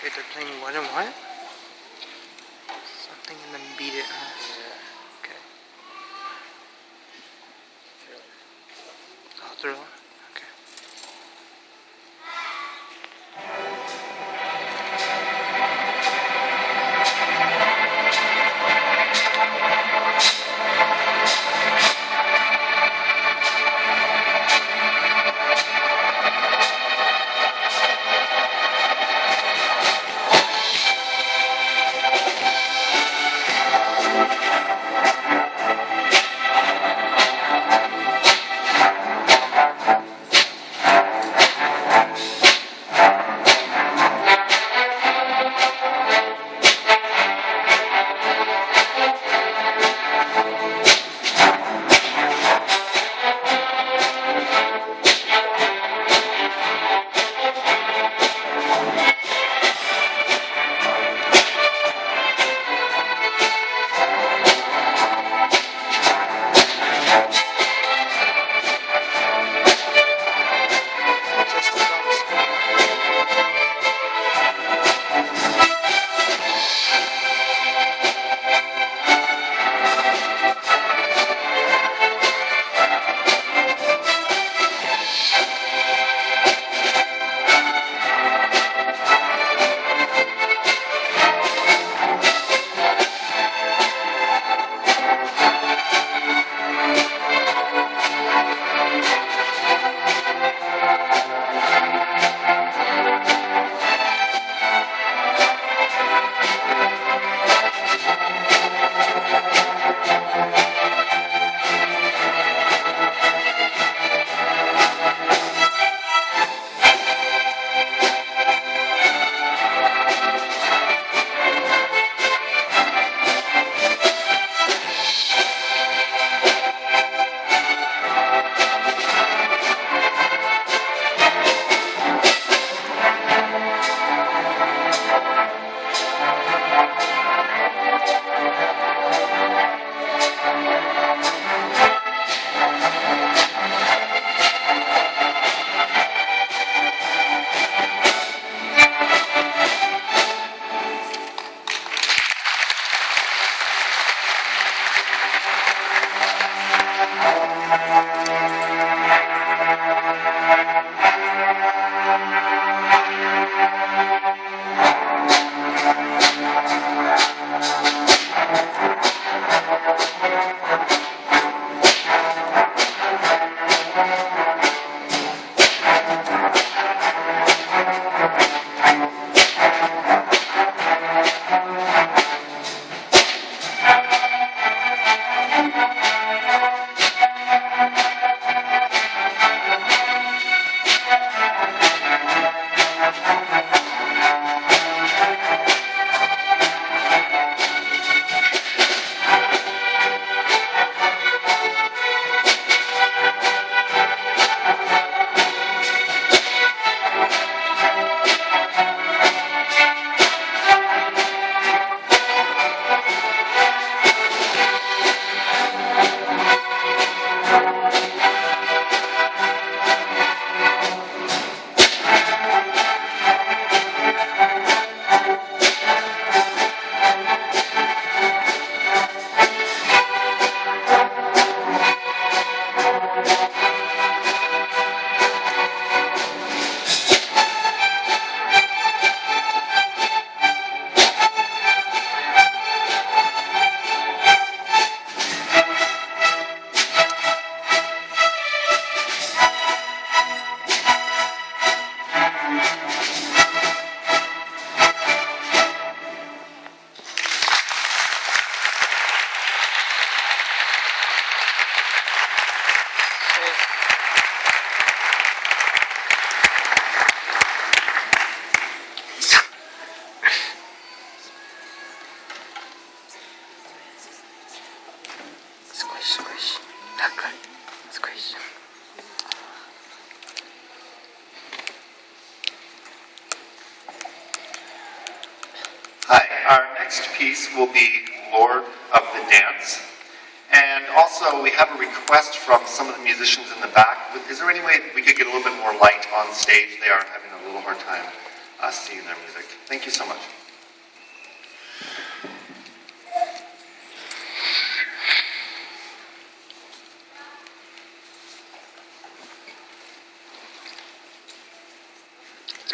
Wait, they're playing what and what? Something and then beat it, huh? Yeah. Okay. Oh, Thriller? Okay. Squish, squish. Duck, squish. Hi, our next piece will be Lord of the Dance. And also, we have a request from some of the musicians in the back. Is there any way we could get a little bit more light on stage? They are having a little hard time seeing their music. Thank you so much.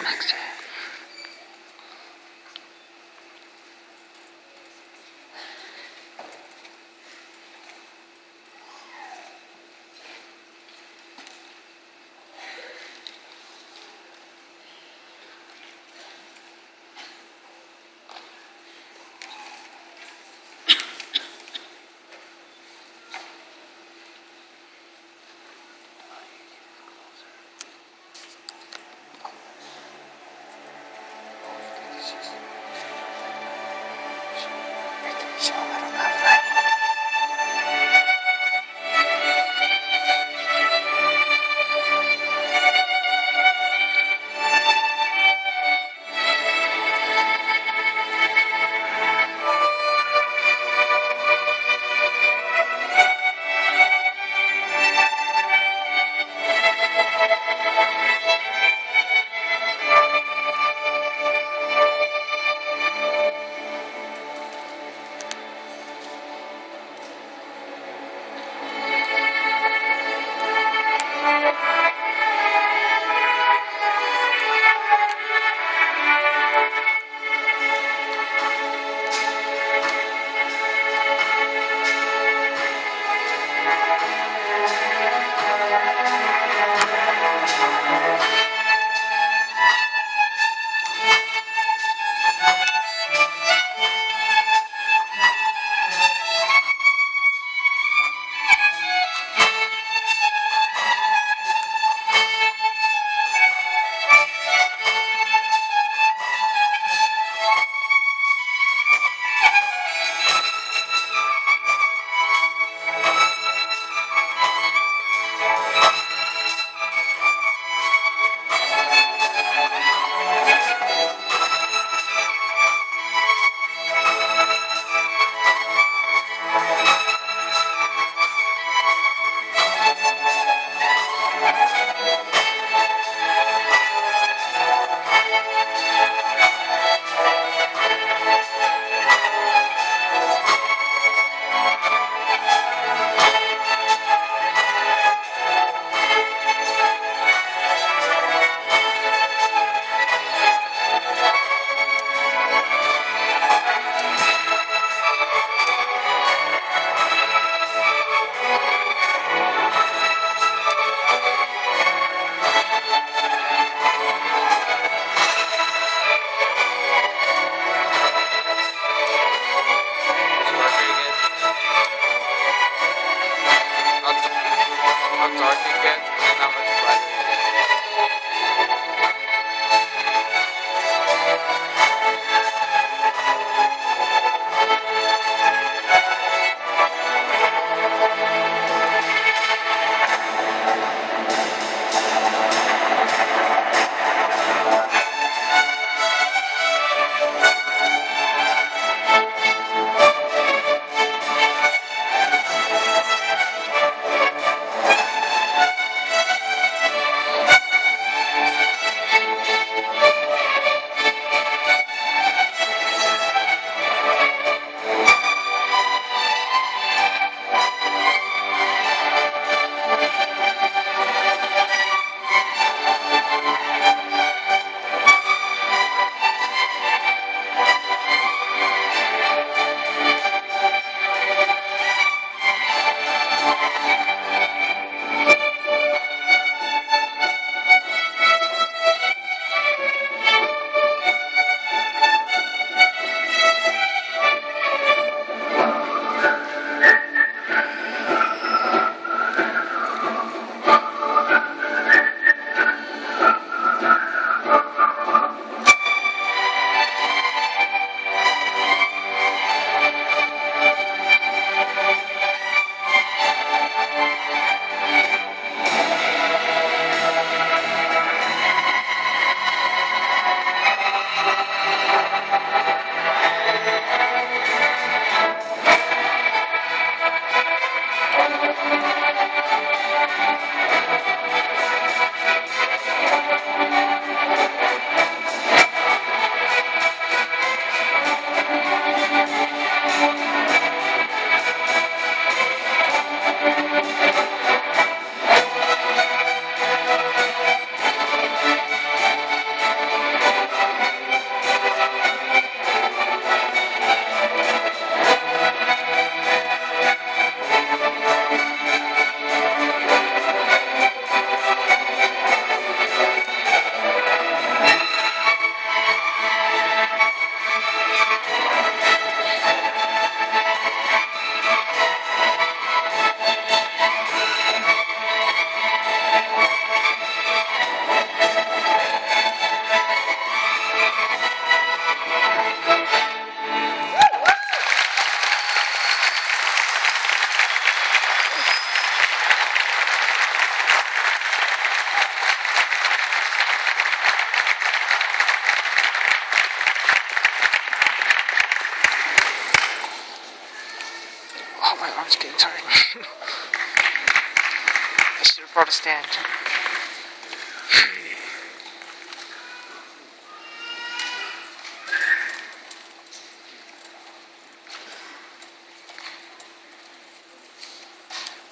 Maxton. It's getting tired. I should have brought a stand.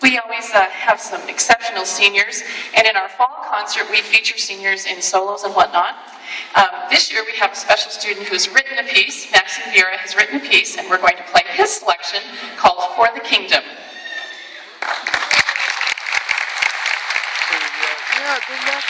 We always have some exceptional seniors, and in our fall concert, we feature seniors in solos and whatnot. This year, we have a special student who's written a piece. Maxton has written a piece, and we're going to play his selection called For the Kingdom. Yeah, good luck.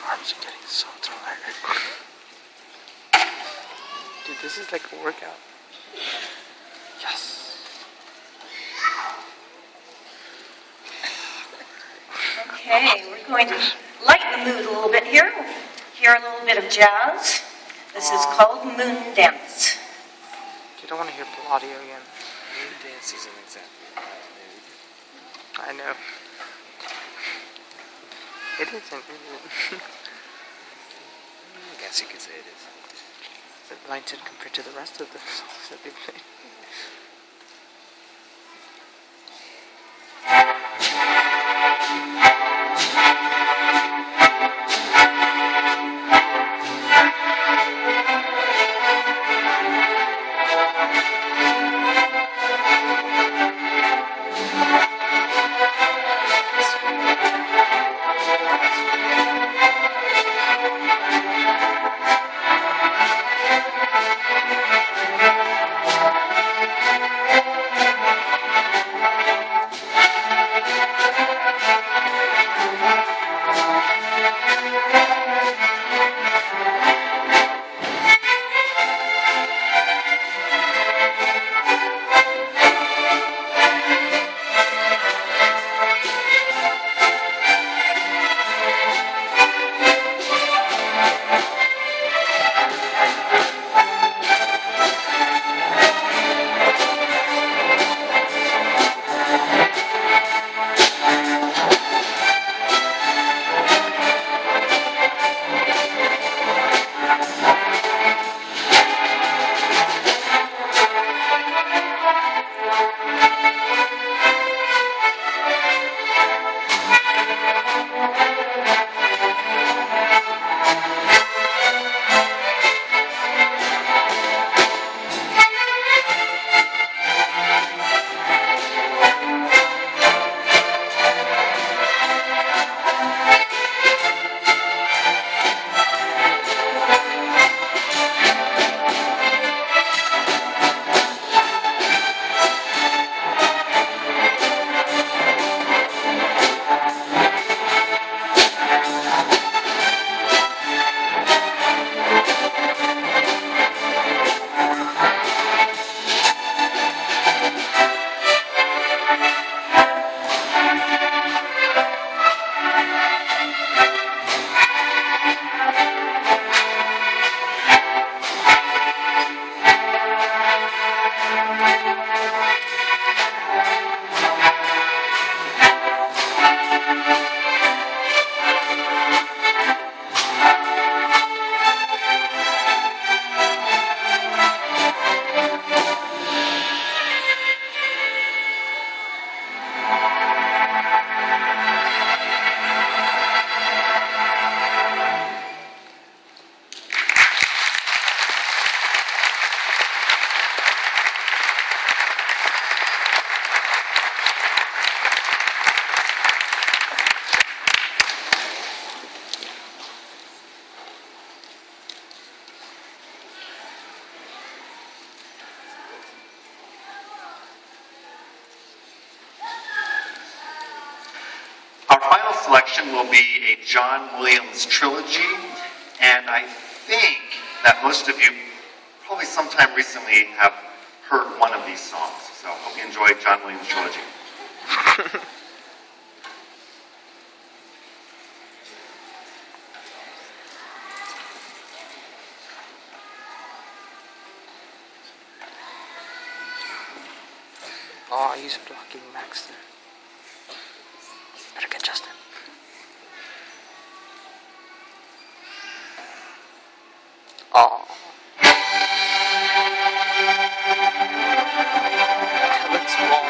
arms are getting so tired. Dude, this is like a workout. Yes. Okay, we're going to lighten the mood a little bit here. Hear a little bit of jazz. This is called Moon Dance. You don't want to hear Palladio again. Moon dance isn't exactly about mood. I know. It isn't, is it? I guess you could say it is. But lighted compared to the rest of the songs that they play. Our final selection will be a John Williams trilogy, and I think that most of you probably sometime recently have heard one of these songs. So hope you enjoy John Williams trilogy. Oh, he's blocking Maxton. Better get Justin. Oh. Till it's warm.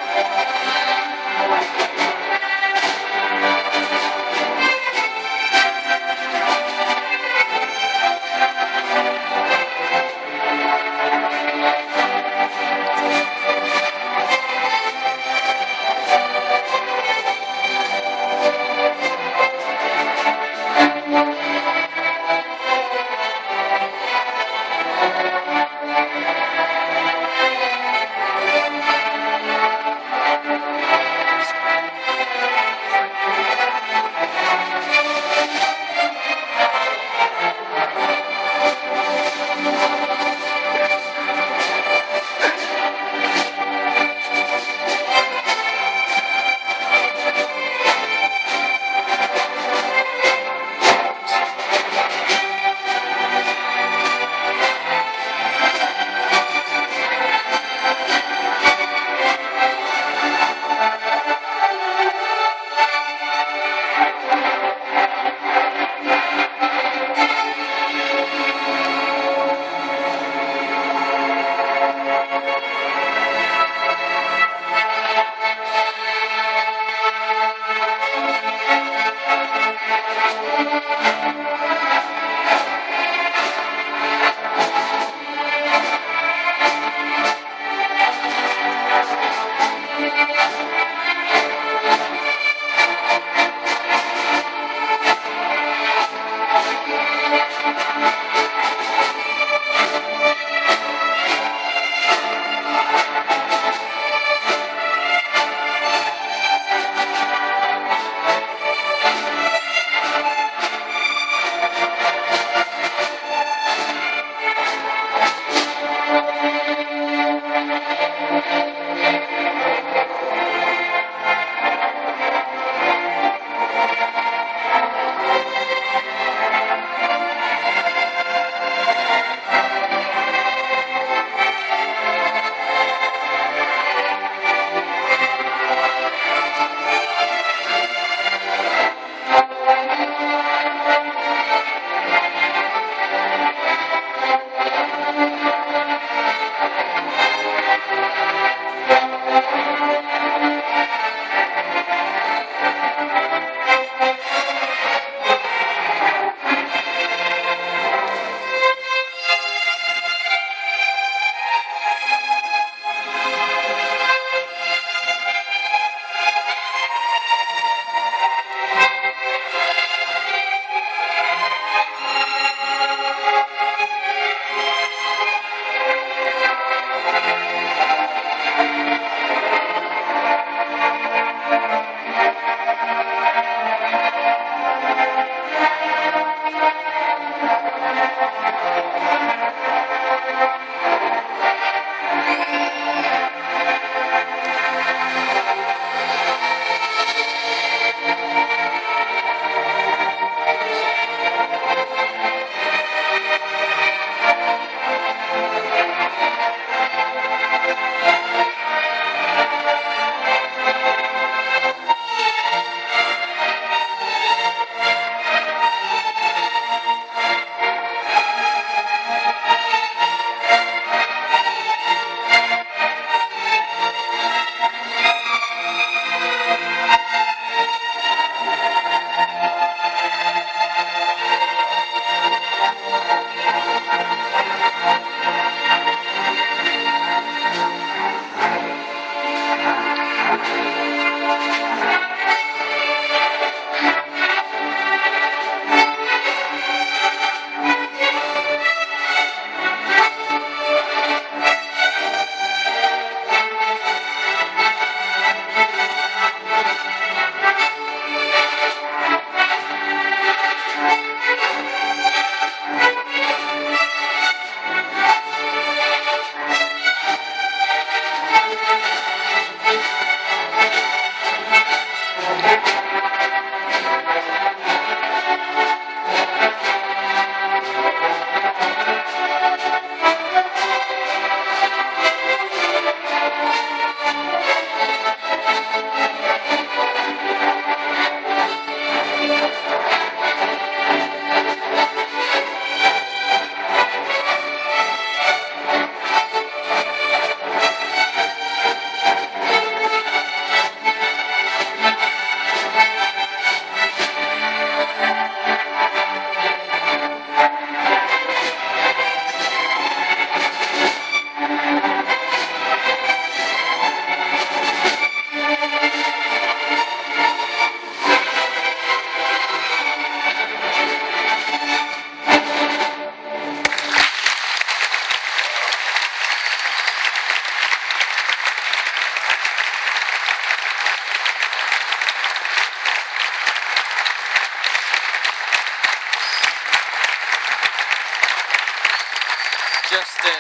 Justin.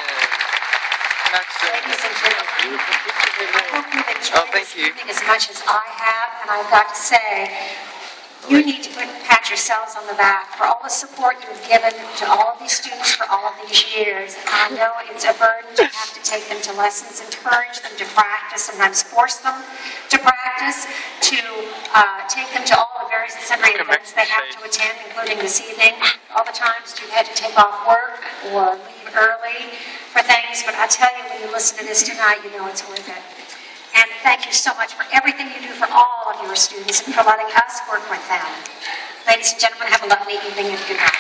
Maxtons. Ladies and gentlemen, I hope you've enjoyed Oh, thank this you. evening as much as I have, and I've got to say, you need to pat yourselves on the back for all the support you've given to all of these students for all of these years. I know it's a burden to have to take them to lessons, encourage them to practice, sometimes force them to practice, to take them to all the various and sundry events they have to attend, including this evening. All the times you've had to take off work or leave early for things, but I tell you, when you listen to this tonight, you know it's worth it. And thank you so much for everything you do for all of your students and for letting us work with them. Ladies and gentlemen, have a lovely evening and good night.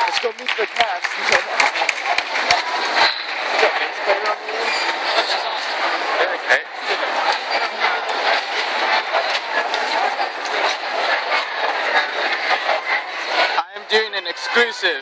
Let's go meet the cast. Okay. I am doing an exclusive